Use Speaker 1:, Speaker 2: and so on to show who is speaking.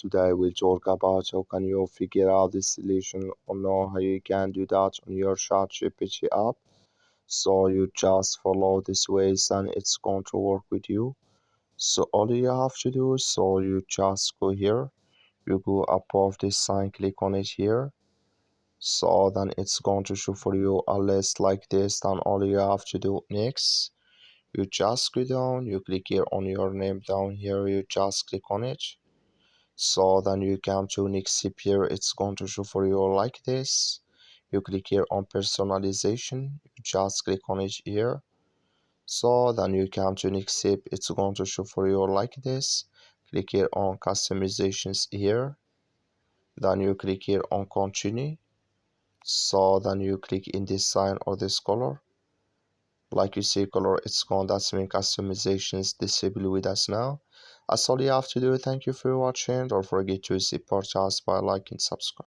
Speaker 1: Today we'll talk about how can you figure out this solution or know how you can do that on your ChatGPT app. So you just follow this ways and it's going to work with you. So all you have to do is you just go here, you go above this sign, click on it here. So then it's going to show for you a list like this. Then all you have to do next, you just go down, you click here on your name down here, you just click on it. So then you come to next step here, it's going to show for you like this. You click here on personalization, you just click on it here. So then you come to next step, it's going to show for you like this. Click here on customizations here, then you click here on continue. So then you click in this sign or this color, like you see color, it's gone. That's mean customizations disabled with us now. That's all you have to do. Thank you for watching. Don't forget to support us by liking, subscribe.